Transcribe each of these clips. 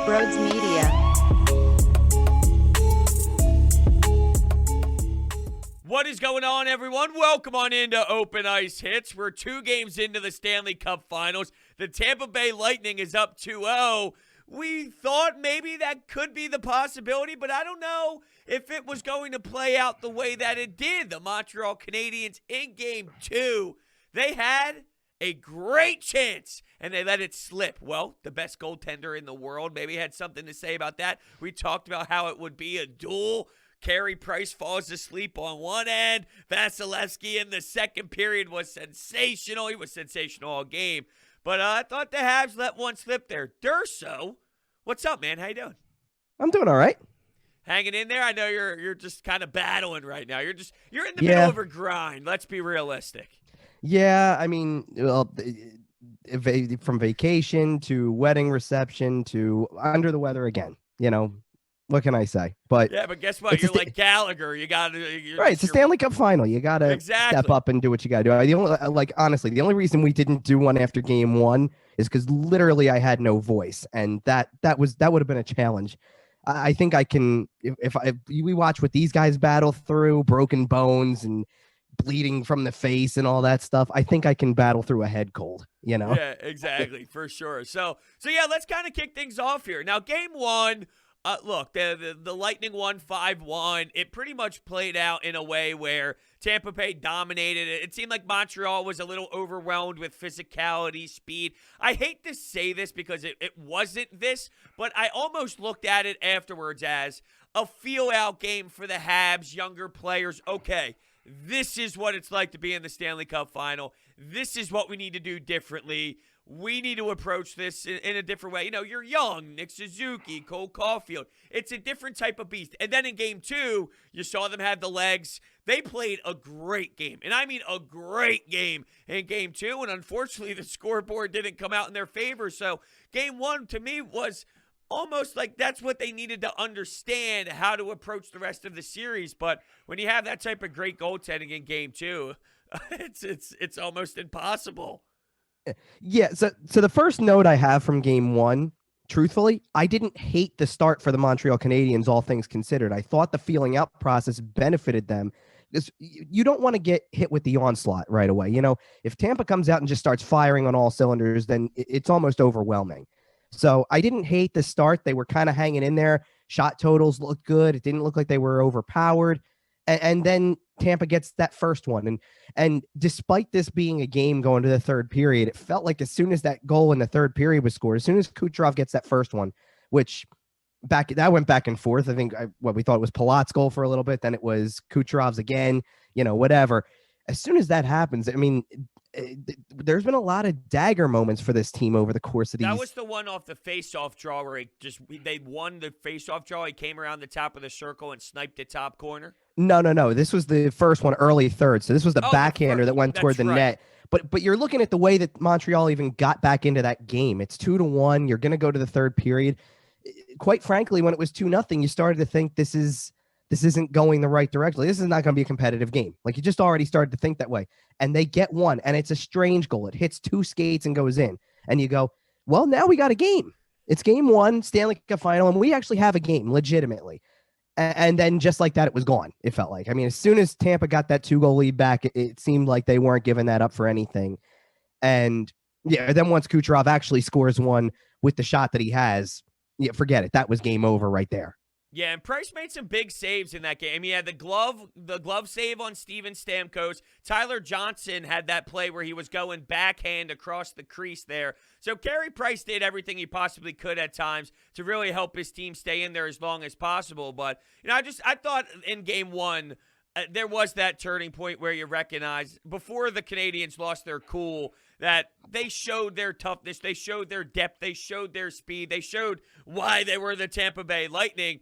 Brodes Media. What is going on, everyone? Welcome on into Open Ice Hits. We're 2 games into the Stanley Cup Finals. The Tampa Bay Lightning is up 2-0. We thought maybe that could be the possibility, but I don't know if it was going to play out the way that it did. The Montreal Canadiens in Game 2, they had a great chance, and they let it slip. Well, the best goaltender in the world maybe had something to say about that. We talked about how it would be a duel. Carey Price falls asleep on one end. Vasilevsky in the second period was sensational. He was sensational all game. But I thought the Habs let one slip there. Durso, what's up, man? How you doing? I'm doing all right. Hanging in there? I know you're just kind of battling right now. You're in the middle of a grind. Let's be realistic. Yeah, I mean, well, from vacation to wedding reception to under the weather again. You know, what can I say? But yeah, but guess what? You're like Gallagher. You got to right. It's a Stanley Cup final. You got to step up and do what you got to do. Honestly, the only reason we didn't do one after game 1 is because literally I had no voice, and that would have been a challenge. I think I can if we watch what these guys battle through, broken bones and bleeding from the face and all that stuff. I think I can battle through a head cold, you know? Yeah, exactly, for sure. So yeah, let's kind of kick things off here. Now, game 1, look, the Lightning won 5-1. It pretty much played out in a way where Tampa Bay dominated it. It seemed like Montreal was a little overwhelmed with physicality, speed. I hate to say this because it wasn't this, but I almost looked at it afterwards as a feel-out game for the Habs, younger players. Okay, this is what it's like to be in the Stanley Cup Final. This is what we need to do differently. We need to approach this in a different way. You know, you're young, Nick Suzuki, Cole Caulfield. It's a different type of beast. And then in game 2, you saw them have the legs. They played a great game, and I mean a great game in game 2, and unfortunately the scoreboard didn't come out in their favor. So game 1 to me was almost like that's what they needed to understand how to approach the rest of the series. But when you have that type of great goaltending in game 2, it's almost impossible. Yeah, so the first note I have from game 1, truthfully, I didn't hate the start for the Montreal Canadiens, all things considered. I thought the feeling out process benefited them. You don't want to get hit with the onslaught right away. You know, if Tampa comes out and just starts firing on all cylinders, then it's almost overwhelming. So I didn't hate the start. They were kind of hanging in there. Shot totals looked good. It didn't look like they were overpowered. And then Tampa gets that first one. And despite this being a game going to the third period, it felt like as soon as that goal in the third period was scored, as soon as Kucherov gets that first one, which that went back and forth. I think we thought it was Palat's goal for a little bit. Then it was Kucherov's again, you know, whatever. As soon as that happens, I mean, there's been a lot of dagger moments for this team over the course of these. That was the one off the face-off draw where they won the face-off draw. He came around the top of the circle and sniped the top corner. No. This was the first one, early third. So this was the backhander that went toward the net. But you're looking at the way that Montreal even got back into that game. It's 2-1. You're going to go to the third period. Quite frankly, when it was 2-0, you started to think this isn't going the right direction. This is not going to be a competitive game. Like, you just already started to think that way. And they get one, and it's a strange goal. It hits 2 skates and goes in. And you go, well, now we got a game. It's game 1, Stanley Cup Final, and we actually have a game, legitimately. And then just like that, it was gone, it felt like. I mean, as soon as Tampa got that 2-goal lead back, it seemed like they weren't giving that up for anything. And, yeah, then once Kucherov actually scores one with the shot that he has, yeah, forget it. That was game over right there. Yeah, and Price made some big saves in that game. I mean, he had the glove save on Steven Stamkos. Tyler Johnson had that play where he was going backhand across the crease there. So Carey Price did everything he possibly could at times to really help his team stay in there as long as possible. But, you know, I thought in game 1, there was that turning point where you recognize before the Canadiens lost their cool that they showed their toughness, they showed their depth, they showed their speed, they showed why they were the Tampa Bay Lightning.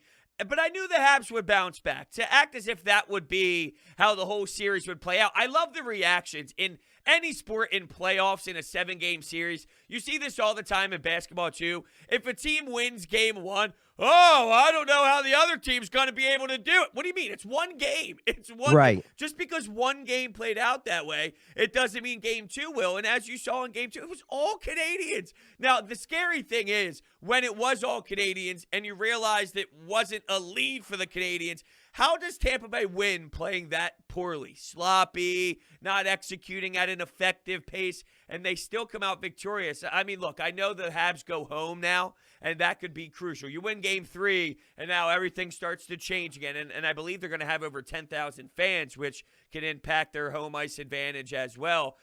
But I knew the Habs would bounce back. To act as if that would be how the whole series would play out. I love the reactions. In any sport in playoffs in a 7-game series. You see this all the time in basketball too. If a team wins game 1, oh, I don't know how the other team's going to be able to do it. What do you mean? It's one game. It's one Right. game. Just because one game played out that way, it doesn't mean game 2 will. And as you saw in game 2, it was all Canadians. Now, the scary thing is when it was all Canadians and you realized it wasn't a lead for the Canadians, how does Tampa Bay win playing that poorly? Sloppy, not executing at an effective pace, and they still come out victorious. I mean, look, I know the Habs go home now, and that could be crucial. You win game 3, and now everything starts to change again, and I believe they're going to have over 10,000 fans, which can impact their home ice advantage as well.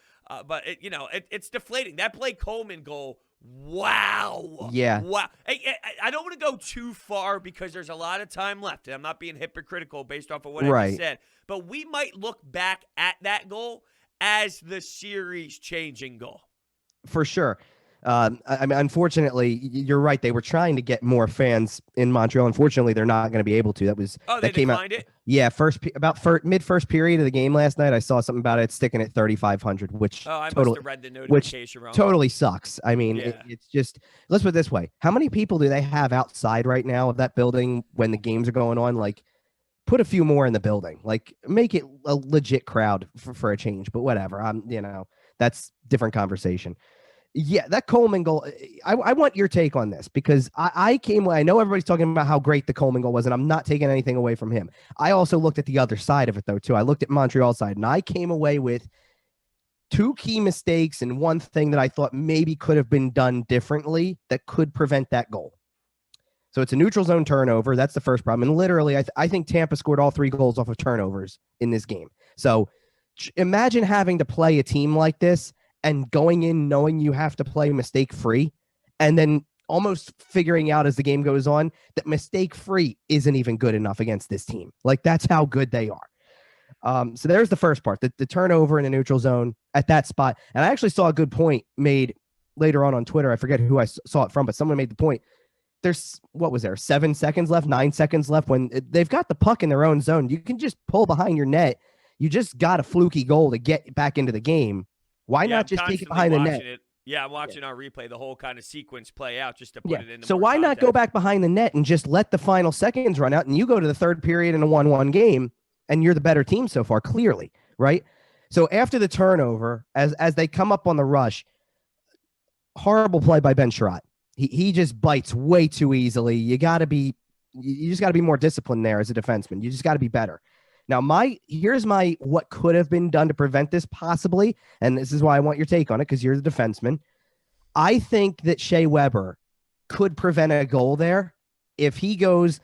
But, it's deflating. That Blake Coleman goal, wow. Yeah. Wow. I don't want to go too far because there's a lot of time left, and I'm not being hypocritical based off of what I just said. But we might look back at that goal as the series-changing goal. For sure. I mean, unfortunately, you're right. They were trying to get more fans in Montreal. Unfortunately, they're not going to be able to. They came declined out. It? Yeah, mid first period of the game last night. I saw something about it sticking at 3,500, which I must have read the notification wrong. Totally sucks. I mean, Yeah. it's just, let's put it this way: how many people do they have outside right now of that building when the games are going on? Like, put a few more in the building. Like, make it a legit crowd for a change. But whatever. That's different conversation. Yeah, that Coleman goal, I want your take on this because I know everybody's talking about how great the Coleman goal was, and I'm not taking anything away from him. I also looked at the other side of it, though, too. I looked at Montreal's side, and I came away with 2 key mistakes and one thing that I thought maybe could have been done differently that could prevent that goal. So it's a neutral zone turnover. That's the first problem. And literally, I think Tampa scored all 3 goals off of turnovers in this game. So imagine having to play a team like this and going in knowing you have to play mistake-free and then almost figuring out as the game goes on that mistake-free isn't even good enough against this team. Like, that's how good they are. So there's the first part, the turnover in a neutral zone at that spot. And I actually saw a good point made later on Twitter. I forget who I saw it from, but someone made the point. There's, 7 seconds left, 9 seconds left when they've got the puck in their own zone. You can just pull behind your net. You just got a fluky goal to get back into the game. Why not just take it behind the net? I'm watching our replay, the whole kind of sequence play out just to put it in. So why not go back behind the net and just let the final seconds run out and you go to the third period in a 1-1 game and you're the better team so far, clearly, right? So after the turnover, as they come up on the rush, horrible play by Ben Sherratt. He just bites way too easily. You just got to be more disciplined there as a defenseman. You just got to be better. Now, here's my what could have been done to prevent this possibly, and this is why I want your take on it because you're the defenseman. I think that Shea Weber could prevent a goal there if he goes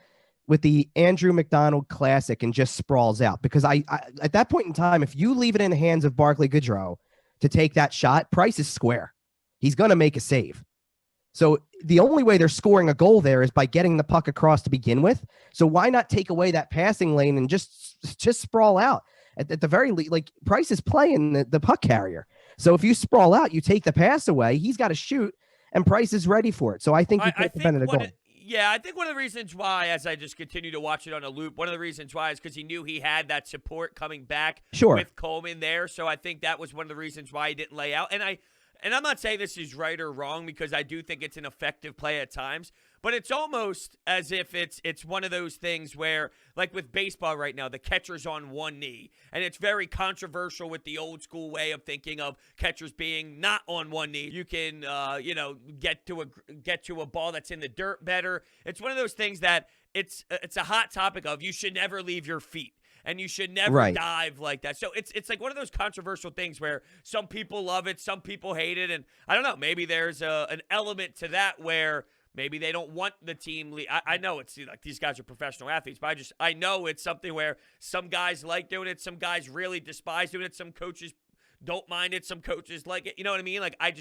with the Andrew McDonald Classic and just sprawls out. Because I at that point in time, if you leave it in the hands of Barclay Goodrow to take that shot, Price is square. He's going to make a save. So the only way they're scoring a goal there is by getting the puck across to begin with. So why not take away that passing lane and just sprawl out? At the very least, like, Price is playing the puck carrier. So if you sprawl out, you take the pass away, he's got to shoot, and Price is ready for it. So I think you could have prevented a goal. I think one of the reasons why, as I just continue to watch it on a loop, one of the reasons why is because he knew he had that support coming back with Coleman there. So I think that was one of the reasons why he didn't lay out. And I'm not saying this is right or wrong because I do think it's an effective play at times, but it's almost as if it's one of those things where, like with baseball right now, the catcher's on one knee, and it's very controversial with the old school way of thinking of catchers being not on one knee. You can, get to a ball that's in the dirt better. It's one of those things that it's a hot topic of you should never leave your feet. And you should never dive like that. So it's like one of those controversial things where some people love it, some people hate it. And I don't know, maybe there's an element to that where maybe they don't want the team. I know it's like these guys are professional athletes, but I know it's something where some guys like doing it. Some guys really despise doing it. Some coaches don't mind it. Some coaches like it. You know what I mean? Like, I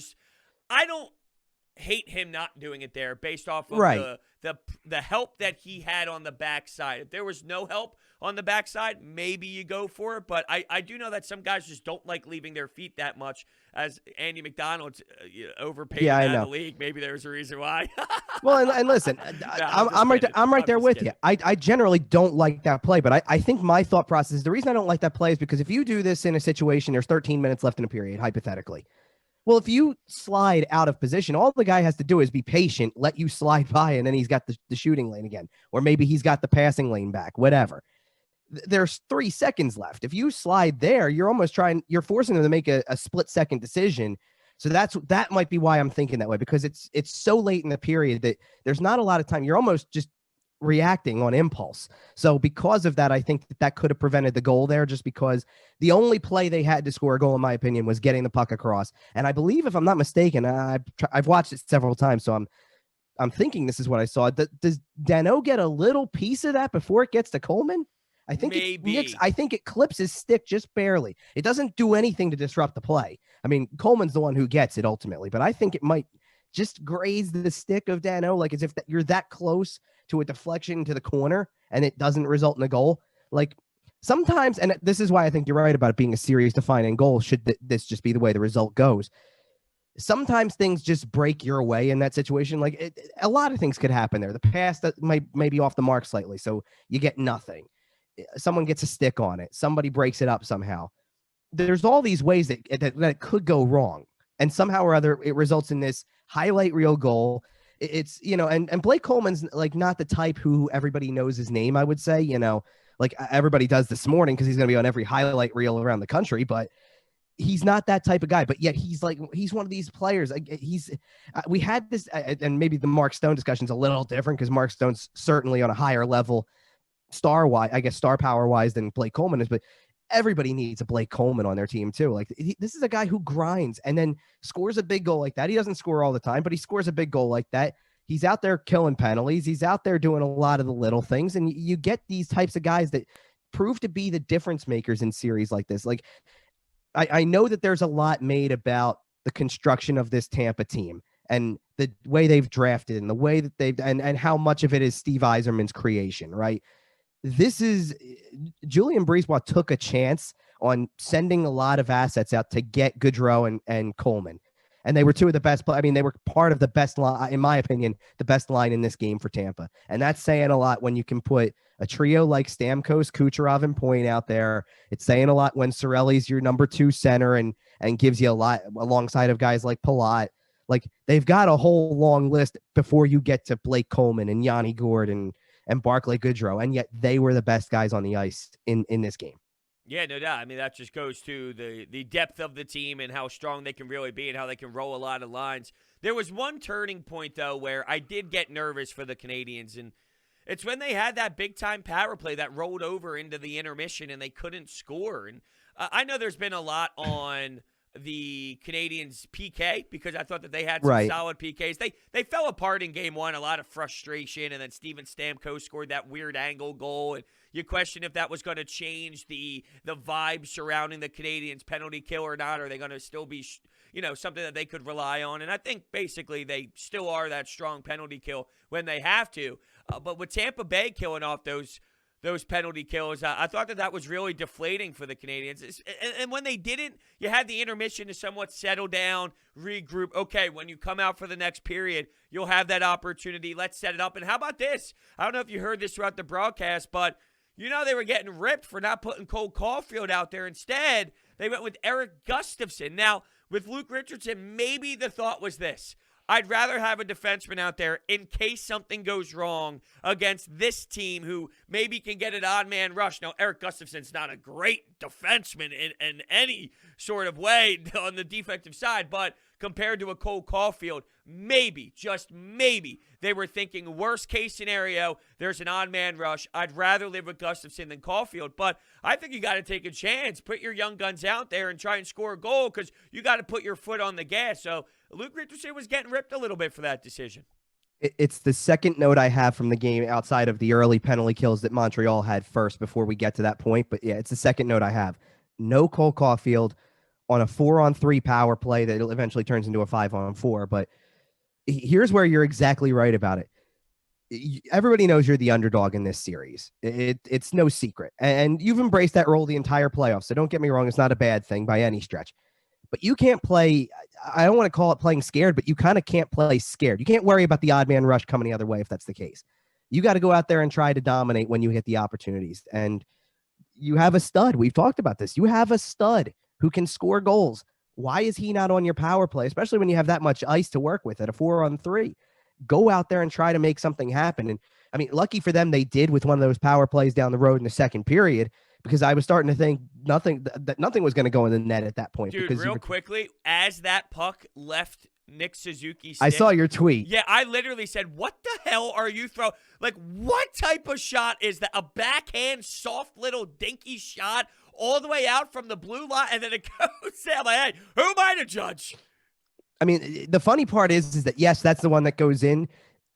hate him not doing it there based off of Right. the help that he had on the backside. If there was no help on the backside, maybe you go for it. But I do know that some guys just don't like leaving their feet that much. As Andy McDonald's overpaid Yeah, him I out of know. the league, maybe there's a reason why. Well, and listen, No, I'm right there. I'm right there with kidding. you. I generally don't like that play, but I think my thought process, the reason I don't like that play is because if you do this in a situation, there's 13 minutes left in a period, hypothetically. Well, if you slide out of position, all the guy has to do is be patient, let you slide by, and then he's got the shooting lane again. Or maybe he's got the passing lane back, whatever. There's 3 seconds left. If you slide there, you're forcing them to make a split-second decision. So that might be why I'm thinking that way, because it's so late in the period that there's not a lot of time. You're almost just reacting on impulse. So because of that, I think that could have prevented the goal there, just because the only play they had to score a goal, in my opinion, was getting the puck across. And I believe, if I'm not mistaken, I've watched it several times, so I'm thinking this is what I saw. Does Danault get a little piece of that before it gets to Coleman? I think Maybe. I think it clips his stick just barely. It doesn't do anything to disrupt the play. I mean, Coleman's the one who gets it ultimately, but I think it might just graze the stick of Danault, like as if you're that close to a deflection to the corner and it doesn't result in a goal. Like sometimes, and this is why I think you're right about it being a series defining goal, should this just be the way the result goes. Sometimes things just break your way in that situation. Like a lot of things could happen there. The pass that might be off the mark slightly, so you get nothing. Someone gets a stick on it. Somebody breaks it up somehow. There's all these ways that it could go wrong. And somehow or other, it results in this highlight reel goal. It's, and Blake Coleman's like not the type who everybody knows his name, I would say, like everybody does this morning because he's going to be on every highlight reel around the country, but he's not that type of guy. But yet he's one of these players. We had this, and maybe the Mark Stone discussion is a little different because Mark Stone's certainly on a higher level star power wise than Blake Coleman is, but everybody needs a Blake Coleman on their team too. Like this is a guy who grinds and then scores a big goal like that. He doesn't score all the time, but he scores a big goal like that. He's out there killing penalties. He's out there doing a lot of the little things. And you get these types of guys that prove to be the difference makers in series like this. Like I know that there's a lot made about the construction of this Tampa team and the way they've drafted and the way that and how much of it is Steve Yzerman's creation, right? This is Julien BriseBois took a chance on sending a lot of assets out to get Gaudreau and Coleman. And they were two of the best. I mean, they were part of the best line, in my opinion, the best line in this game for Tampa. And that's saying a lot when you can put a trio like Stamkos, Kucherov, and Point out there. It's saying a lot when Cirelli's your number 2 center and gives you a lot alongside of guys like Palat. Like they've got a whole long list before you get to Blake Coleman and Yanni Gourde and Barclay Goodrow, and yet they were the best guys on the ice in this game. Yeah, no doubt. I mean, that just goes to the depth of the team and how strong they can really be and how they can roll a lot of lines. There was one turning point, though, where I did get nervous for the Canadiens, and it's when they had that big-time power play that rolled over into the intermission and they couldn't score. And I know there's been a lot on the Canadiens' PK because I thought that they had some solid PKs. They fell apart in game one, a lot of frustration, and then Steven Stamkos scored that weird angle goal, and you question if that was going to change the vibe surrounding the Canadiens' penalty kill or not. Are they going to still be, something that they could rely on? And I think basically they still are that strong penalty kill when they have to. But with Tampa Bay killing off those penalty kills, I thought that was really deflating for the Canadiens. And when they didn't, you had the intermission to somewhat settle down, regroup. Okay, when you come out for the next period, you'll have that opportunity. Let's set it up. And how about this? I don't know if you heard this throughout the broadcast, but they were getting ripped for not putting Cole Caulfield out there. Instead, they went with Eric Gustafsson. Now, with Luke Richardson, maybe the thought was this: I'd rather have a defenseman out there in case something goes wrong against this team who maybe can get an odd man rush. Now, Eric Gustafsson's not a great defenseman in any sort of way on the defensive side, but compared to a Cole Caulfield, maybe, just maybe, they were thinking worst case scenario, there's an odd man rush. I'd rather live with Gustafsson than Caulfield, but I think you got to take a chance. Put your young guns out there and try and score a goal because you got to put your foot on the gas. So Luke Richardson was getting ripped a little bit for that decision. It's the second note I have from the game outside of the early penalty kills that Montreal had first before we get to that point. But yeah, it's the second note I have. No Cole Caulfield on a 4-on-3 power play that eventually turns into a 5-on-4. But Here's where you're exactly right about it. Everybody knows you're the underdog in this series. It's no secret. And you've embraced that role the entire playoffs. So don't get me wrong. It's not a bad thing by any stretch. But you can't play, I don't want to call it playing scared, but you kind of can't play scared. You can't worry about the odd man rush coming the other way if that's the case. You got to go out there and try to dominate when you hit the opportunities. And you have a stud. We've talked about this. You have a stud who can score goals. Why is he not on your power play, especially when you have that much ice to work with at a 4-on-3? Go out there and try to make something happen. And I mean, lucky for them, they did with one of those power plays down the road in the second period, because I was starting to think that nothing was going to go in the net at that point. Dude, because real quickly, as that puck left Nick Suzuki's stick, I saw your tweet. Yeah, I literally said, what the hell are you throwing? Like, what type of shot is that? A backhand, soft little dinky shot all the way out from the blue line, and then it goes down. Like, hey, who am I to judge? I mean, the funny part is that, yes, that's the one that goes in.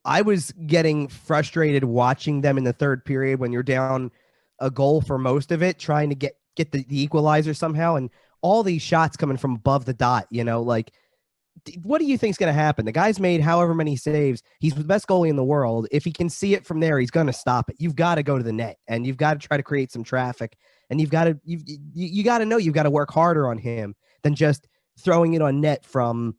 I was getting frustrated watching them in the third period when you're down a goal for most of it, trying to get the equalizer somehow, and all these shots coming from above the dot, like, what do you think's going to happen? The guy's made however many saves. He's the best goalie in the world. If he can see it from there, he's going to stop it. You've got to go to the net, and you've got to try to create some traffic, and you got to know you've got to work harder on him than just throwing it on net from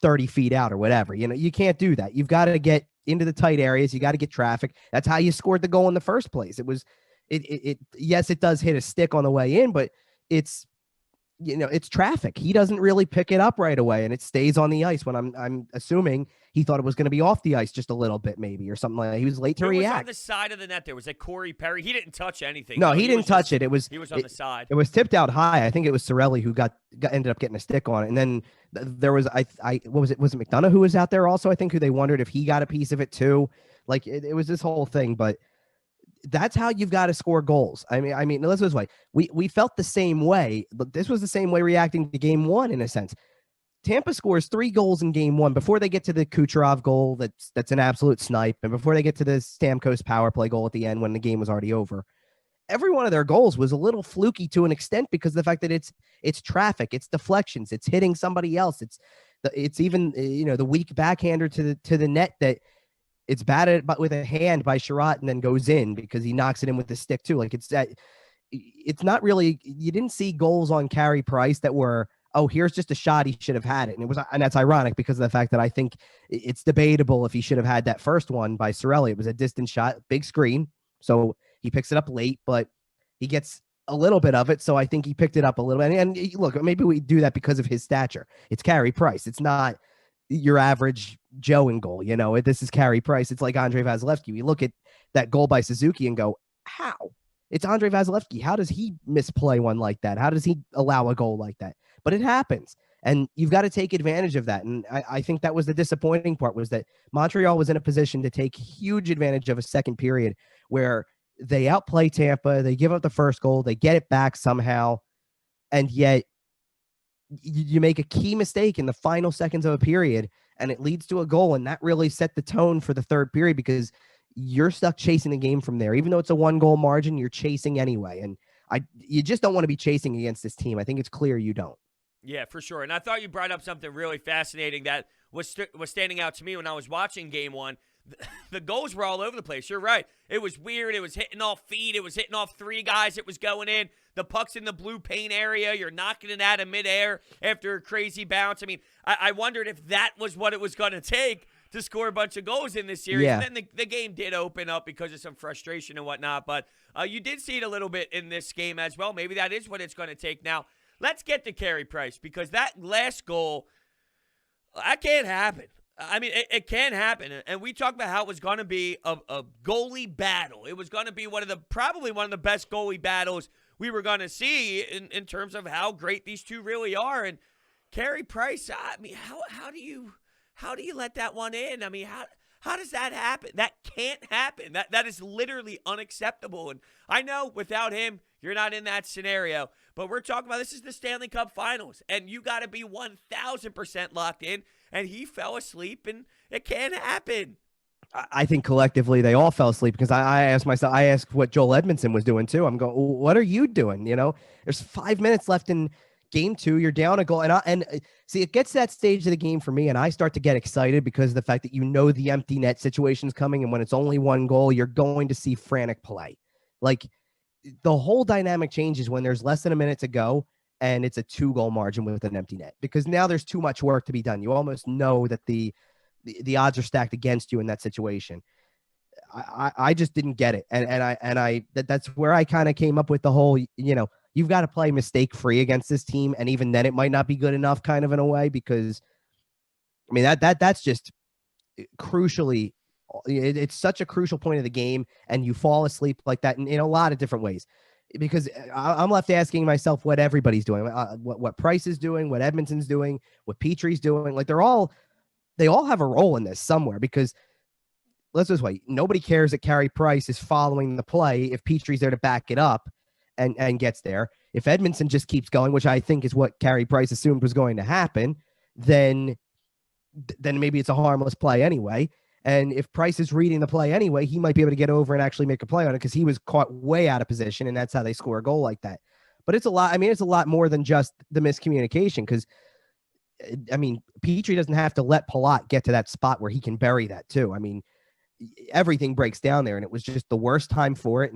30 feet out or whatever. You can't do that. You've got to get into the tight areas. You got to get traffic. That's how you scored the goal in the first place. Yes, it does hit a stick on the way in, but it's traffic. He doesn't really pick it up right away, and it stays on the ice when I'm assuming he thought it was going to be off the ice just a little bit, maybe, or something like that. He was late to react. It was on the side of the net. There was Corey Perry. He didn't touch anything. No, he didn't touch it. He was on the side. It was tipped out high. I think it was Sorelli who ended up getting a stick on it. And then there was, what was it? Was it McDonough who was out there also? I think, who they wondered if he got a piece of it too. Like, it was this whole thing, but that's how you've got to score goals. I mean, let's put it this way. We felt the same way, but this was the same way reacting to game one in a sense. Tampa scores 3 goals in game one before they get to the Kucherov goal. That's an absolute snipe. And before they get to the Stamkos power play goal at the end when the game was already over. Every one of their goals was a little fluky to an extent because of the fact that it's traffic, it's deflections, it's hitting somebody else. It's even, the weak backhander to the net that it's batted but with a hand by Sherratt and then goes in because he knocks it in with the stick too. Like, it's not really, you didn't see goals on Carey Price that were, oh, here's just a shot, he should have had it. And that's ironic because of the fact that I think it's debatable if he should have had that first one by Sorelli. It was a distant shot, big screen. So he picks it up late, but he gets a little bit of it. So I think he picked it up a little bit. And look, maybe we do that because of his stature. It's Carey Price. It's not your average Joe in goal. This is Carey Price. It's like Andre Vasilevsky. We look at that goal by Suzuki and go, how? It's Andre Vasilevsky. How does he misplay one like that? How does he allow a goal like that? But it happens, and you've got to take advantage of that. And I think that was the disappointing part, was that Montreal was in a position to take huge advantage of a second period where they outplay Tampa, they give up the first goal, they get it back somehow, and yet you make a key mistake in the final seconds of a period, and it leads to a goal, and that really set the tone for the third period because you're stuck chasing the game from there. Even though it's a 1-goal margin, you're chasing anyway, and you just don't want to be chasing against this team. I think it's clear you don't. Yeah, for sure. And I thought you brought up something really fascinating that was standing out to me when I was watching game one. The goals were all over the place. You're right. It was weird. It was hitting off feet. It was hitting off 3 guys. It was going in. The puck's in the blue paint area. You're knocking it out of midair after a crazy bounce. I mean, I wondered if that was what it was going to take to score a bunch of goals in this series. Yeah. And then the game did open up because of some frustration and whatnot. But you did see it a little bit in this game as well. Maybe that is what it's going to take. Now, let's get to Carey Price, because that last goal, that can't happen. I mean, it can happen. And we talked about how it was going to be a goalie battle. It was going to be probably one of the best goalie battles we were going to see in terms of how great these two really are. And Carey Price, I mean, how do you let that one in? I mean, how does that happen? That can't happen. That is literally unacceptable. And I know without him, you're not in that scenario. But we're talking about, this is the Stanley Cup Finals, and you got to be 1,000% locked in. And he fell asleep, and it can't happen. I think collectively they all fell asleep, because I asked what Joel Edmondson was doing too. I'm going, what are you doing? There's 5 minutes left in game 2, you're down a goal. And see, it gets to that stage of the game for me, and I start to get excited because of the fact that the empty net situation's coming, and when it's only one goal, you're going to see frantic play. Like, the whole dynamic changes when there's less than a minute to go and it's a 2-goal margin with an empty net, because now there's too much work to be done. You almost know that the odds are stacked against you in that situation. I just didn't get it. That's where I kind of came up with the whole, you've got to play mistake free against this team. And even then it might not be good enough, kind of, in a way, because I mean, that's just crucially, it's such a crucial point of the game, and you fall asleep like that in a lot of different ways, because I'm left asking myself what everybody's doing, what Price is doing, what Edmonton's doing, what Petrie's doing. Like, they all have a role in this somewhere, because let's just wait. Nobody cares that Carey Price is following the play if Petrie's there to back it up and gets there. If Edmondson just keeps going, which I think is what Carey Price assumed was going to happen, then maybe it's a harmless play anyway. And if Price is reading the play anyway, he might be able to get over and actually make a play on it, because he was caught way out of position, and that's how they score a goal like that. But it's a lot. I mean, it's a lot more than just the miscommunication, because I mean, Petrie doesn't have to let Palat get to that spot where he can bury that too. I mean, everything breaks down there, and it was just the worst time for it.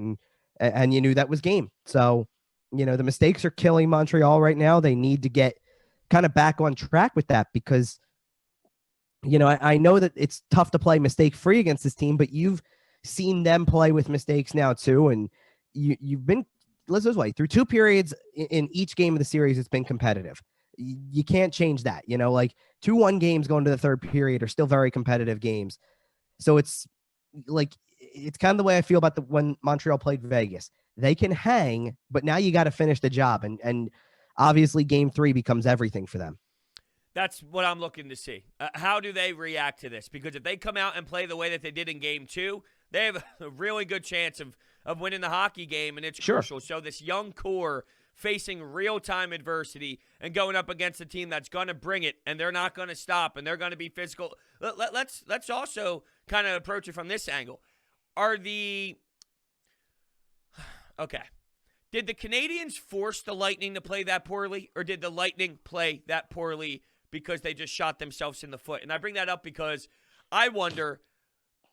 And you knew that was game. So, the mistakes are killing Montreal right now. They need to get kind of back on track with that, because, I know that it's tough to play mistake free against this team, but you've seen them play with mistakes now too. And you've been, let's just wait, through 2 periods in each game of the series, it's been competitive. You can't change that, like 2-1 games going to the 3rd period are still very competitive games. So it's kind of the way I feel about when Montreal played Vegas. They can hang, but now you got to finish the job. And obviously game 3 becomes everything for them. That's what I'm looking to see. How do they react to this? Because if they come out and play the way that they did in game 2, they have a really good chance of winning the hockey game, and it's crucial. So this young core facing real-time adversity and going up against a team that's going to bring it, and they're not going to stop, and they're going to be physical. Let's also kind of approach it from this angle. Okay. Did the Canadiens force the Lightning to play that poorly, or did the Lightning play that poorly because they just shot themselves in the foot? And I bring that up because I wonder,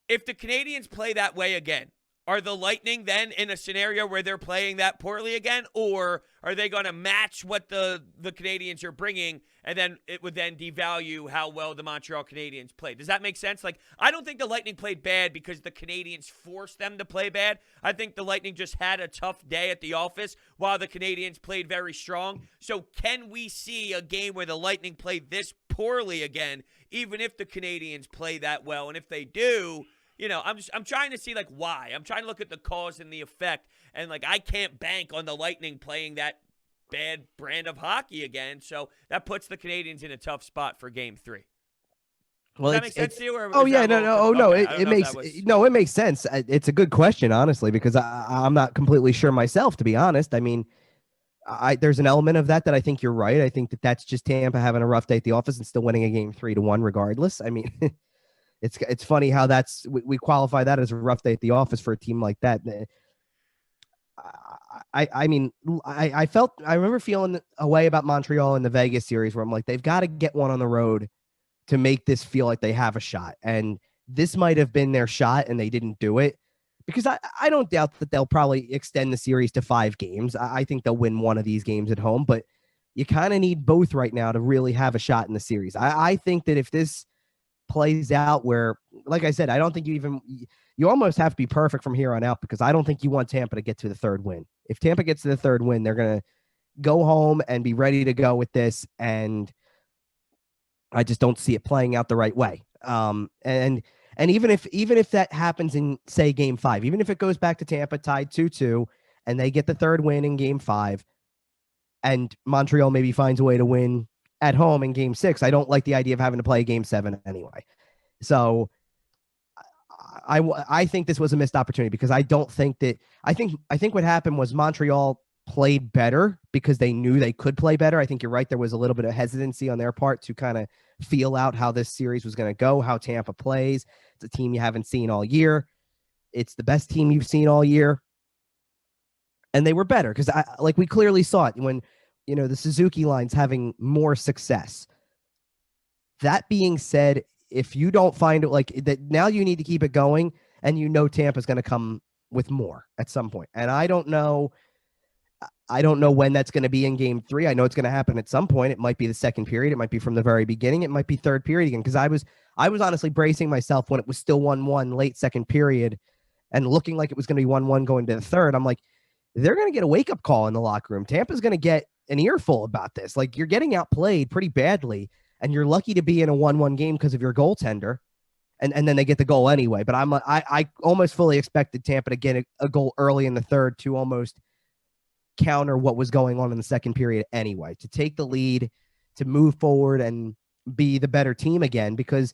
if the Canadiens play that way again, are the Lightning then in a scenario where they're playing that poorly again, or are they going to match what the Canadiens are bringing, and then it would then devalue how well the Montreal Canadiens played? Does that make sense? Like, I don't think the Lightning played bad because the Canadiens forced them to play bad. I think the Lightning just had a tough day at the office while the Canadiens played very strong. So can we see a game where the Lightning play this poorly again, even if the Canadiens play that well? And if they do, I'm trying to see, like, why. I'm trying to look at the cause and the effect. And, like, I can't bank on the Lightning playing that bad brand of hockey again. So that puts the Canadiens in a tough spot for game 3. Well, Does that make sense to you? It makes sense. It's a good question, honestly, because I'm not completely sure myself, to be honest. I mean, there's an element of that I think you're right. I think that's just Tampa having a rough day at the office and still winning a game 3-1 regardless. I mean, It's funny how we qualify that as a rough day at the office for a team like that. I remember feeling a way about Montreal in the Vegas series, where I'm like, they've got to get one on the road to make this feel like they have a shot. And this might have been their shot, and they didn't do it, because I don't doubt that they'll probably extend the series to 5 games. I think they'll win one of these games at home, but you kind of need both right now to really have a shot in the series. I think that if this plays out where, like I said, I don't think you almost have to be perfect from here on out, because I don't think you want Tampa to get to the 3rd win. If Tampa gets to the 3rd win, they're going to go home and be ready to go with this. And I just don't see it playing out the right way. And even if that happens in, say, game 5, even if it goes back to Tampa tied 2-2 and they get the 3rd win in game 5, and Montreal maybe finds a way to win at home in game 6, I don't like the idea of having to play game 7 anyway. So I think this was a missed opportunity, because I think what happened was Montreal played better because they knew they could play better. I think you're right. There was a little bit of hesitancy on their part to kind of feel out how this series was going to go, how Tampa plays. It's a team you haven't seen all year. It's the best team you've seen all year. And they were better because we clearly saw it when the Suzuki line's having more success. That being said, if you don't find it like that, now you need to keep it going, and Tampa's going to come with more at some point. And I don't know when that's going to be in game 3. I know it's going to happen at some point. It might be the second period. It might be from the very beginning. It might be third period again. Because I was honestly bracing myself when it was still 1-1 late second period and looking like it was going to be 1-1 going to the third. I'm like, they're going to get a wake-up call in the locker room. Tampa's going to get an earful about this. Like, you're getting outplayed pretty badly, and you're lucky to be in a 1-1 game because of your goaltender. And then they get the goal anyway. But I almost fully expected Tampa to get a goal early in the third to almost counter what was going on in the second period anyway, to take the lead, to move forward and be the better team again, because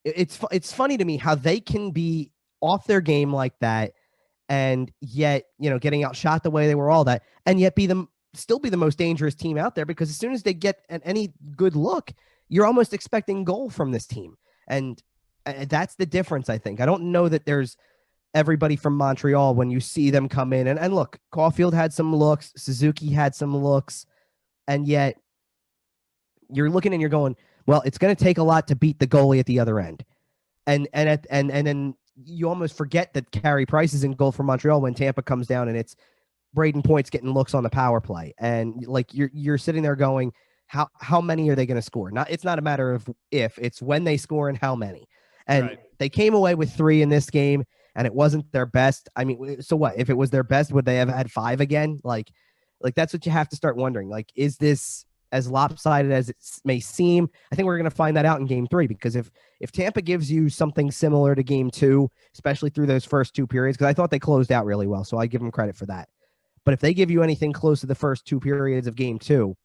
it's funny to me how they can be off their game like that and yet, getting outshot the way they were, all that, and yet still be the most dangerous team out there, because as soon as they get any good look, you're almost expecting goal from this team. And that's the difference, I think. I don't know that there's everybody from Montreal when you see them come in. And look, Caulfield had some looks, Suzuki had some looks, and yet you're looking and you're going, well, it's going to take a lot to beat the goalie at the other end. And then you almost forget that Carey Price is in goal for Montreal when Tampa comes down and it's Braden Point's getting looks on the power play. And like you're sitting there going, how many are they going to score? It's not a matter of if, it's when they score and how many. And Right. They came away with 3 in this game, and it wasn't their best. I mean, so what? If it was their best, would they have had 5 again? Like that's what you have to start wondering. Like, is this as lopsided as it may seem? I think we're going to find that out in game 3, because if Tampa gives you something similar to game 2, especially through those first 2 periods, because I thought they closed out really well, so I give them credit for that. But if they give you anything close to the first 2 periods of game 2,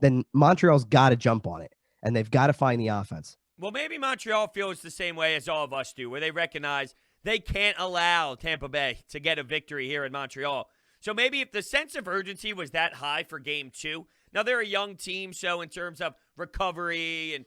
then Montreal's got to jump on it, and they've got to find the offense. Well, maybe Montreal feels the same way as all of us do, where they recognize they can't allow Tampa Bay to get a victory here in Montreal. So maybe if the sense of urgency was that high for game 2, now they're a young team, so in terms of recovery and,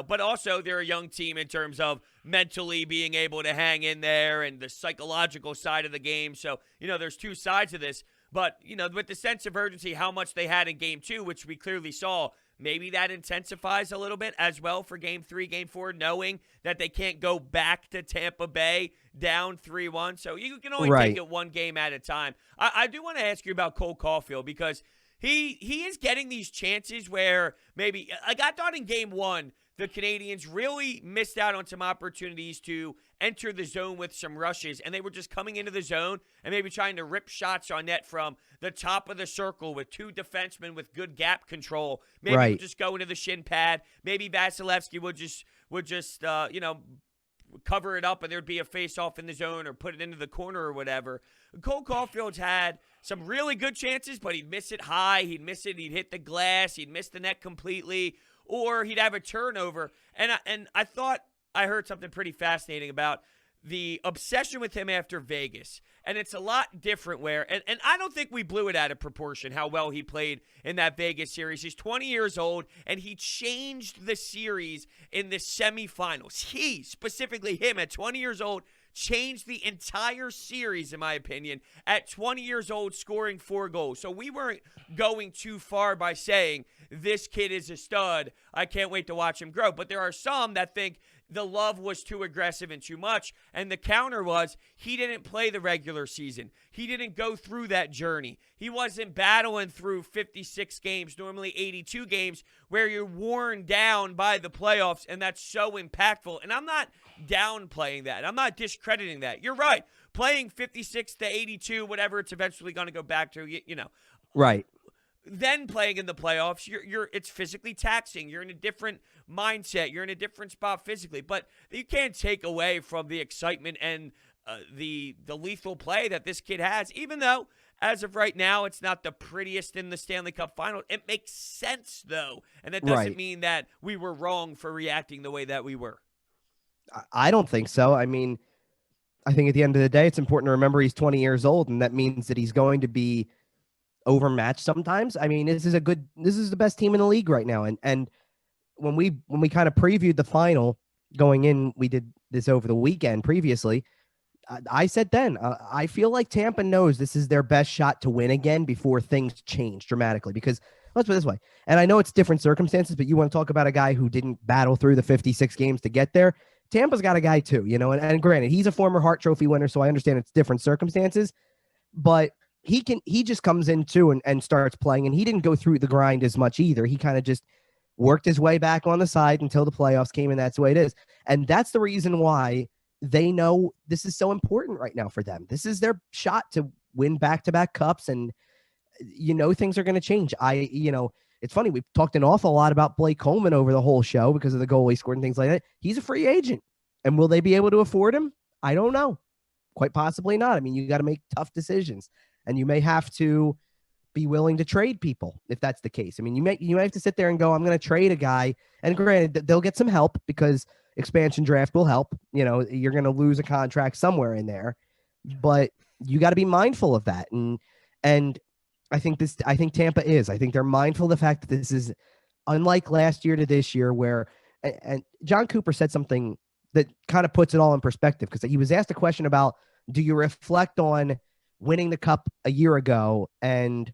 but also they're a young team in terms of mentally being able to hang in there and the psychological side of the game. So, there's 2 sides to this. But, with the sense of urgency, how much they had in game 2, which we clearly saw, maybe that intensifies a little bit as well for game 3, game 4, knowing that they can't go back to Tampa Bay down 3-1. So you can only take it one game at a time. I do want to ask you about Cole Caulfield, because he is getting these chances where maybe, like, I thought in game 1, the Canadiens really missed out on some opportunities to enter the zone with some rushes, and they were just coming into the zone and maybe trying to rip shots on net from the top of the circle with 2 defensemen with good gap control. Maybe just go into the shin pad. Maybe Vasilevsky would just cover it up, and there'd be a face-off in the zone or put it into the corner or whatever. Cole Caulfield's had some really good chances, but he'd miss it high. He'd miss it. He'd hit the glass. He'd miss the net completely. Or he'd have a turnover. And I thought I heard something pretty fascinating about the obsession with him after Vegas. And it's a lot different where, and I don't think we blew it out of proportion how well he played in that Vegas series. He's 20 years old, and he changed the series in the semifinals. He, specifically him, at 20 years old, changed the entire series, in my opinion, at 20 years old, scoring 4 goals. So we weren't going too far by saying, this kid is a stud. I can't wait to watch him grow. But there are some that think the love was too aggressive and too much. And the counter was, he didn't play the regular season. He didn't go through that journey. He wasn't battling through 56 games, normally 82 games, where you're worn down by the playoffs, and that's so impactful. And I'm not downplaying that. I'm not discrediting that. You're right. Playing 56 to 82, whatever it's eventually going to go back to, Right. Then playing in the playoffs, it's physically taxing. You're in a different mindset. You're in a different spot physically. But you can't take away from the excitement and the lethal play that this kid has, even though as of right now, it's not the prettiest in the Stanley Cup Finals. It makes sense, though. And that doesn't mean that we were wrong for reacting the way that we were. I don't think so. I mean, I think at the end of the day, it's important to remember he's 20 years old, and that means that he's going to be overmatched sometimes. I mean, this is the best team in the league right now. And when we kind of previewed the final going in, we did this over the weekend previously. I said then, I feel like Tampa knows this is their best shot to win again before things change dramatically. Because let's put it this way, and I know it's different circumstances, but you want to talk about a guy who didn't battle through the 56 games to get there. Tampa's got a guy too, and granted, he's a former Hart Trophy winner, so I understand it's different circumstances, but he just comes in too and starts playing, and he didn't go through the grind as much either. He kind of just worked his way back on the side until the playoffs came, and that's the way it is. And that's the reason why they know this is so important right now for them. This is their shot to win back-to-back cups, and things are going to change. It's funny, we've talked an awful lot about Blake Coleman over the whole show because of the goal he scored and things like that. He's a free agent, and will they be able to afford him? I don't know. Quite possibly not. I mean, you got to make tough decisions, and you may have to be willing to trade people if that's the case. I mean, you may have to sit there and go, I'm going to trade a guy. And granted, they'll get some help because expansion draft will help. You're going to lose a contract somewhere in there, but you got to be mindful of that. And I think Tampa is. I think they're mindful of the fact that this is unlike last year to this year, where and John Cooper said something that kind of puts it all in perspective, because he was asked a question about, do you reflect on winning the cup a year ago and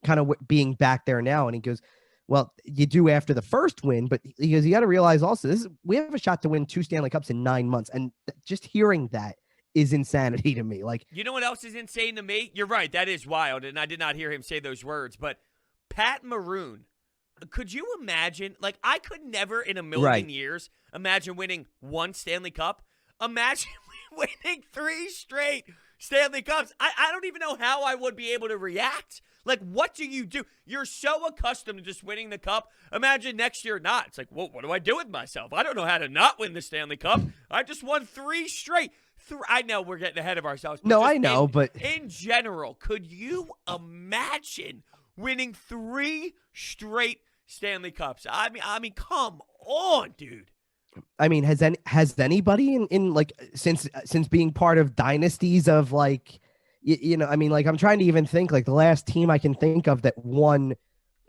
kind of being back there now? And he goes, well, you do after the first win, but he goes, you got to realize also we have a shot to win 2 Stanley Cups in 9 months. And just hearing that is insanity to me. Like, you know what else is insane to me? You're right. That is wild. And I did not hear him say those words, but Pat Maroon, could you imagine? Like, I could never in a million years imagine winning 1 Stanley Cup. Imagine winning 3 straight Stanley Cups. I don't even know how I would be able to react. Like, what do you do? You're so accustomed to just winning the cup. Imagine next year not. It's like, well, what do I do with myself? I don't know how to not win the Stanley Cup. I just won 3 straight. I know we're getting ahead of ourselves. No, I know, but in general, could you imagine winning 3 straight Stanley Cups? I mean, come on, dude. I mean, has anybody in like since being part of dynasties of like, I mean, like, I'm trying to even think, like, the last team I can think of that won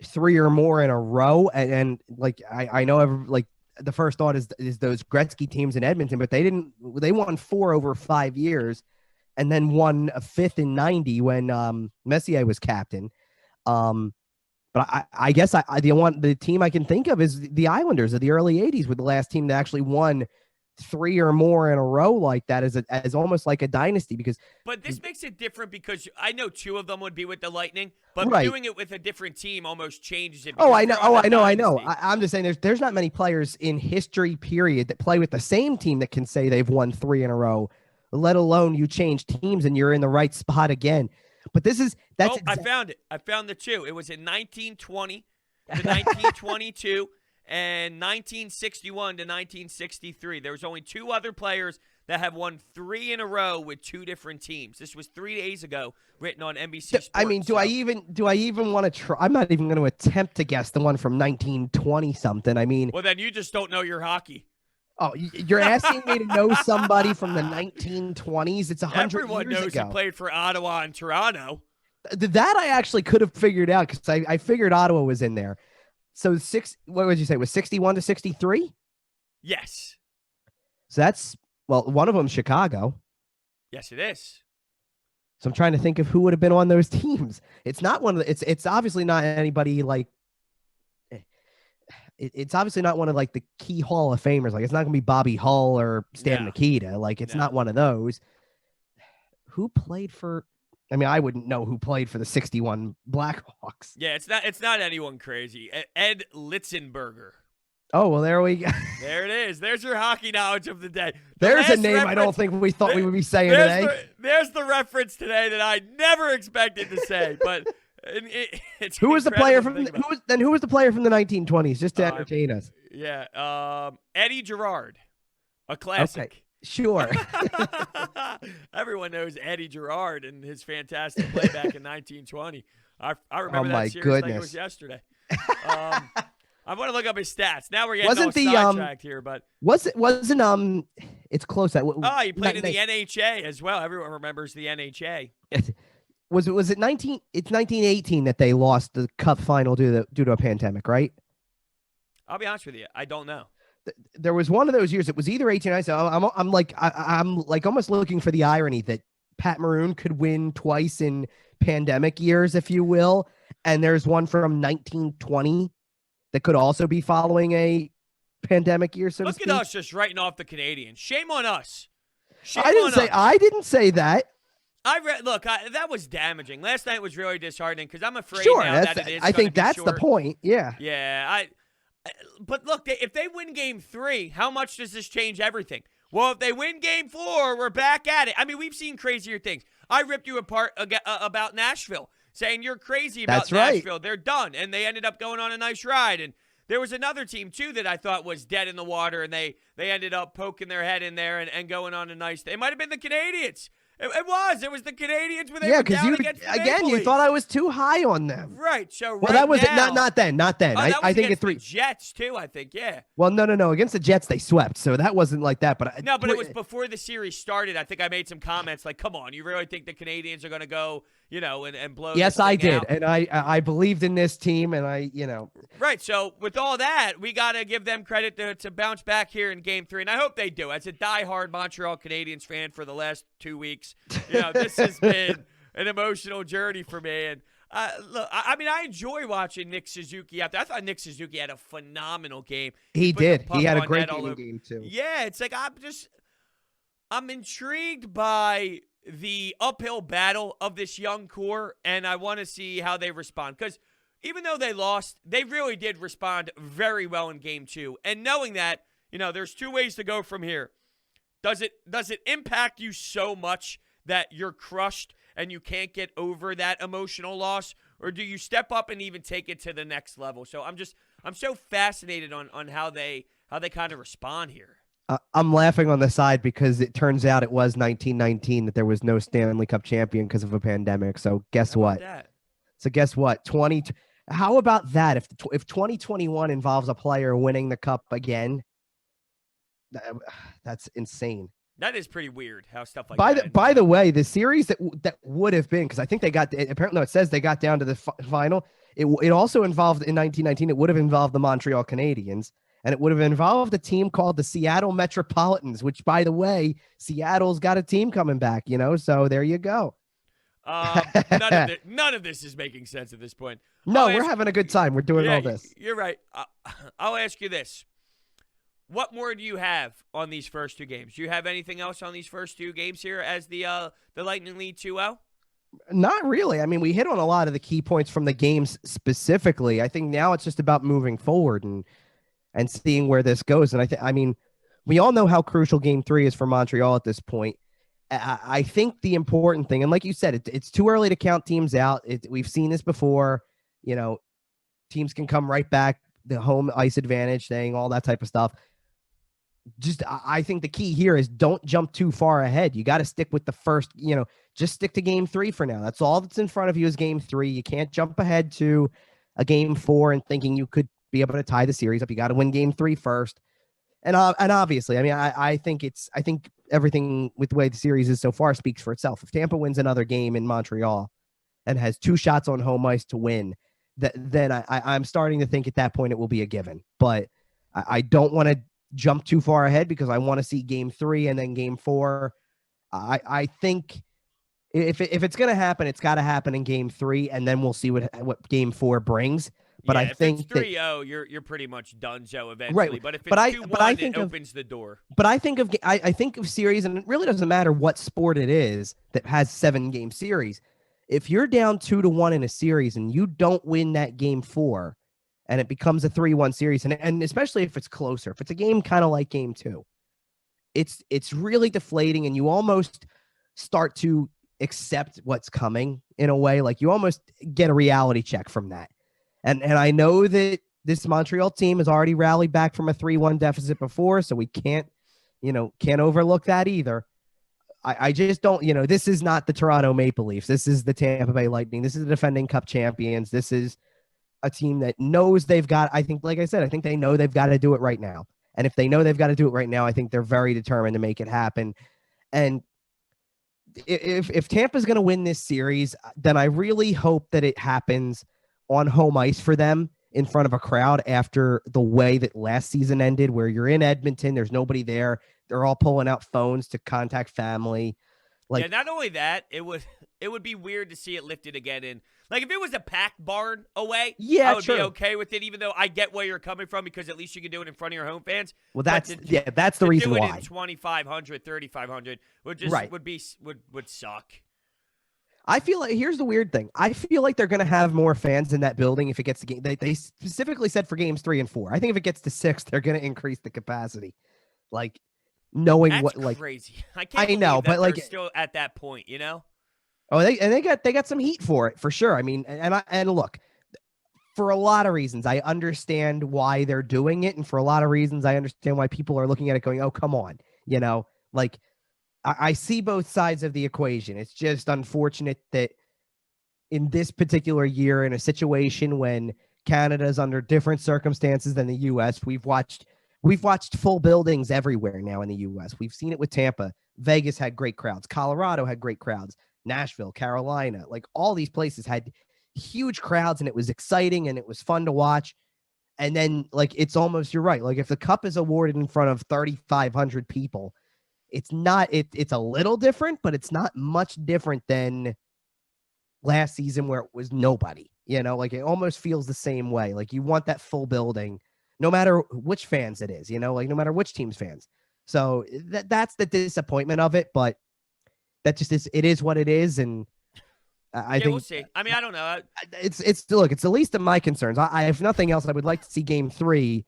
3 or more in a row, and like I know like the first thought is those Gretzky teams in Edmonton, but they won 4 over 5 years, and then won a 5th in 90 when Messier was captain. But I guess the team I can think of is the Islanders of the early 80s, were the last team that actually won 3 or more in a row like that, as almost like a dynasty. But this makes it different because I know 2 of them would be with the Lightning, but doing it with a different team almost changes it. I know. I'm just saying there's not many players in history period that play with the same team that can say they've won 3 in a row, let alone you change teams and you're in the right spot again. But I found it. I found the 2. It was in 1920 to 1922 and 1961 to 1963. There was only 2 other players that have won 3 in a row with 2 different teams. This was 3 days ago, written on NBC Sports. I mean, do I even want to try? I'm not even going to attempt to guess the one from 1920 something. I mean, well, then you just don't know your hockey. Oh, you're asking me to know somebody from the 1920s? It's 100 Everyone years knows ago. He played for Ottawa and Toronto. That I actually could have figured out because I figured Ottawa was in there. So what would you say? Was 61 to 63? Yes. So that's, well, one of them Chicago. Yes, it is. So I'm trying to think of who would have been on those teams. It's not one of the, it's obviously not anybody like, it's obviously not one of like the key Hall of Famers. Like, it's not going to be Bobby Hull or Stan Mikita. Like, it's not one of those. Who played for, I mean, I wouldn't know who played for the 61 Blackhawks. Yeah, it's not anyone crazy. Ed Litzenberger. Oh, well, there we go. There it is. There's your hockey knowledge of the day. There's a name I don't think we thought we would be saying today. There's the reference today that I never expected to say, but who was the player from who was the player from the 1920s, just to entertain us? Yeah, Eddie Girard, a classic. Okay, sure. Everyone knows Eddie Girard and his fantastic play back in 1920. I remember that series like it was yesterday. I want to look up his stats. Now we're getting sidetracked here, but wasn't it's close. He played in the NHA as well. Everyone remembers the NHA. Was it 19? It's 1918 that they lost the Cup final due to a pandemic, right? I'll be honest with you, I don't know. there was one of those years. It was either 18. I'm like almost looking for the irony that Pat Maroon could win twice in pandemic years, if you will. And there's one from 1920 that could also be following a pandemic year. So look at us just writing off the Canadiens. Shame on us. I didn't say that. That was damaging. Last night was really disheartening because I'm afraid now that it is. I think that's short. the point. Yeah. Yeah. But look, if they win Game 3, how much does this change everything? Well, if they win Game 4, we're back at it. I mean, we've seen crazier things. I ripped you apart about Nashville, saying you're crazy about Nashville. Right. They're done, and they ended up going on a nice ride. And there was another team, too, that I thought was dead in the water, and they ended up poking their head in there and going on a nice day. It might have been the Canadiens. It was the Canadiens when they were down against the Maple you Leafs. thought I was too high on them, right? So that was now, not then. I think it's the Jets too. I think Well, no. Against the Jets, they swept, so that wasn't like that. But it was before the series started. I think I made some comments like, "Come on, you really think the Canadiens are going to go, and blow?" Yes, I did, out? and I believed in this team, and Right. So with all that, we got to give them credit to bounce back here in Game 3, and I hope they do. As a diehard Montreal Canadiens fan for the last 2 weeks, this has been an emotional journey for me. And look, I enjoy watching Nick Suzuki out there. I thought Nick Suzuki had a phenomenal game. He did. He had a great game too. Yeah, it's like I'm intrigued by the uphill battle of this young core, and I want to see how they respond. Because even though they lost, they really did respond very well in Game 2. And knowing that, there's 2 ways to go from here. Does it impact you so much that you're crushed and you can't get over that emotional loss, or do you step up and even take it to the next level? So I'm so fascinated on how they kind of respond here. I'm laughing on the side because it turns out it was 1919 that there was no Stanley Cup champion because of a pandemic. So guess what? So guess what? How about that? If 2021 involves a player winning the cup again, that's insane. That is pretty weird how stuff like that. By the way, the series that would have been, because I think they got, apparently it says they got down to the final. It also involved in 1919. It would have involved the Montreal Canadiens, and it would have involved a team called the Seattle Metropolitans, which, by the way, Seattle's got a team coming back. So there you go. None of this is making sense at this point. No, we're having a good time. We're doing all this. You're right. I'll ask you this. What more do you have on these first 2 games? Do you have anything else on these first 2 games here as the Lightning lead 2-0? Not really. I mean, we hit on a lot of the key points from the games specifically. I think now it's just about moving forward and seeing where this goes. And we all know how crucial Game 3 is for Montreal at this point. I think the important thing, and like you said, it's too early to count teams out. We've seen this before. Teams can come right back, the home ice advantage thing, all that type of stuff. I think the key here is don't jump too far ahead. You got to stick with the first, just stick to Game 3 for now. That's all that's in front of you is Game 3. You can't jump ahead to a Game 4 and thinking you could be able to tie the series up. You got to win Game 3 first. And obviously, I think everything with the way the series is so far speaks for itself. If Tampa wins another game in Montreal and has 2 shots on home ice to win, then I'm starting to think at that point it will be a given. But I don't want to jump too far ahead because I want to see Game 3 and then Game 4. I think if it's going to happen, it's got to happen in Game 3, and then we'll see what Game 4 brings. But I think if it's 3-0, you're pretty much done, Joe, eventually. Right. But if it's 2-1, it opens the door. But I think of series, and it really doesn't matter what sport it is that has 7-game series. If you're down 2-1 in a series and you don't win that Game 4, and it becomes a 3-1 series, and especially if it's closer, if it's a game kind of like Game 2, it's really deflating, and you almost start to accept what's coming in a way. Like you almost get a reality check from that. And I know that this Montreal team has already rallied back from a 3-1 deficit before, so we can't overlook that either. I just don't, this is not the Toronto Maple Leafs. This is the Tampa Bay Lightning. This is the defending Cup champions. This is a team that knows they've got, I think, like I said, I think they know they've got to do it right now. And if they know they've got to do it right now, I think they're very determined to make it happen. And if Tampa's going to win this series, then I really hope that it happens on home ice for them in front of a crowd after the way that last season ended, where you're in Edmonton, there's nobody there. They're all pulling out phones to contact family. Yeah, not only that, it would be weird to see it lifted again in. Like, if it was a packed barn away, yeah, I would true. be okay with it, even though I get where you're coming from, because at least you can do it in front of your home fans. Well, that's the reason why. To do why. it in 2,500, 3,500 would suck. I feel like, here's the weird thing. I feel like they're going to have more fans in that building if it gets to game. They specifically said for games 3 and 4. I think if it gets to 6, they're going to increase the capacity. Like, knowing That's what, like, crazy. I can't believe know, that but like, they're still at that point, you know? Oh, they got some heat for it, for sure. I mean, and look, for a lot of reasons, I understand why they're doing it, and for a lot of reasons, I understand why people are looking at it going, "Oh, come on," you know. Like, I see both sides of the equation. It's just unfortunate that in this particular year, in a situation when Canada's under different circumstances than the U.S., we've watched full buildings everywhere now in the U.S. We've seen it with Tampa. Vegas had great crowds. Colorado had great crowds. Nashville, Carolina, like all these places had huge crowds, and it was exciting and it was fun to watch. And then, like, it's almost, you're right. Like, if the cup is awarded in front of 3,500 people, it's not, it's a little different, but it's not much different than last season where it was nobody, you know, like it almost feels the same way. Like, you want that full building, no matter which fans it is, you know, like no matter which team's fans. So that's the disappointment of it, but that just is, it is what it is. And I think we'll see. I mean, I don't know. It's the least of my concerns. I have nothing else. I would like to see game 3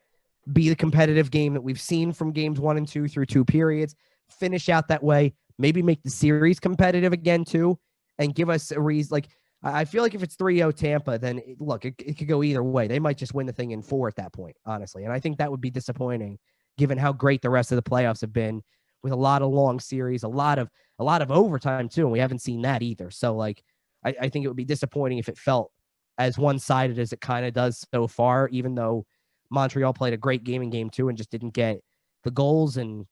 be the competitive game that we've seen from games 1 and 2 through 2 periods, finish out that way, maybe make the series competitive again too, and give us a reason. Like, I feel like if it's 3-0 Tampa, then it could go either way. They might just win the thing in 4 at that point, honestly. And I think that would be disappointing given how great the rest of the playoffs have been, with a lot of long series, a lot of overtime too, and we haven't seen that either. So, like, I think it would be disappointing if it felt as one-sided as it kind of does so far, even though Montreal played a great game in game 2 and just didn't get the goals, and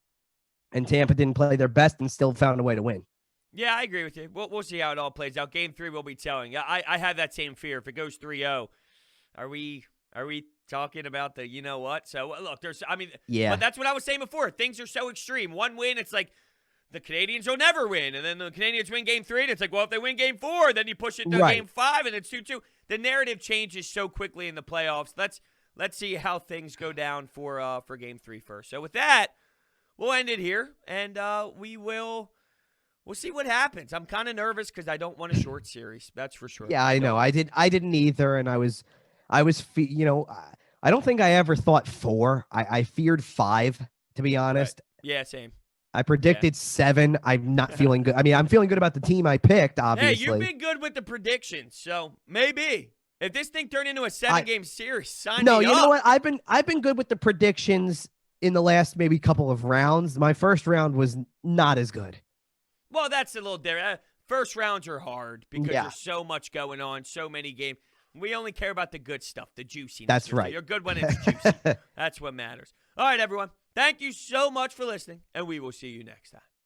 Tampa didn't play their best and still found a way to win. Yeah, I agree with you. We'll see how it all plays out. Game 3 will be telling. I have that same fear. If it goes 3-0, are we talking about the, you know what? So, look, but that's what I was saying before. Things are so extreme. One win, it's like the Canadiens will never win. And then the Canadiens win game 3, and it's like, well, if they win game 4, then you push it to game 5, and it's 2-2. The narrative changes so quickly in the playoffs. Let's see how things go down for game 3 first. So with that, we'll end it here, and we'll see what happens. I'm kind of nervous because I don't want a short series. That's for sure. Yeah, I know. I didn't either, and I was, you know, I don't think I ever thought 4. I feared 5, to be honest. Right. Yeah, same. I predicted 7. I'm not feeling good. I mean, I'm feeling good about the team I picked, obviously. Hey, you've been good with the predictions, so maybe if this thing turned into a 7-game series, sign me up. No, you know what? I've been good with the predictions in the last maybe couple of rounds. My first round was not as good. Well, that's a little different. First rounds are hard because there's so much going on, so many games. We only care about the good stuff, the juiciness. That's right. You're good when it's juicy. That's what matters. All right, everyone. Thank you so much for listening, and we will see you next time.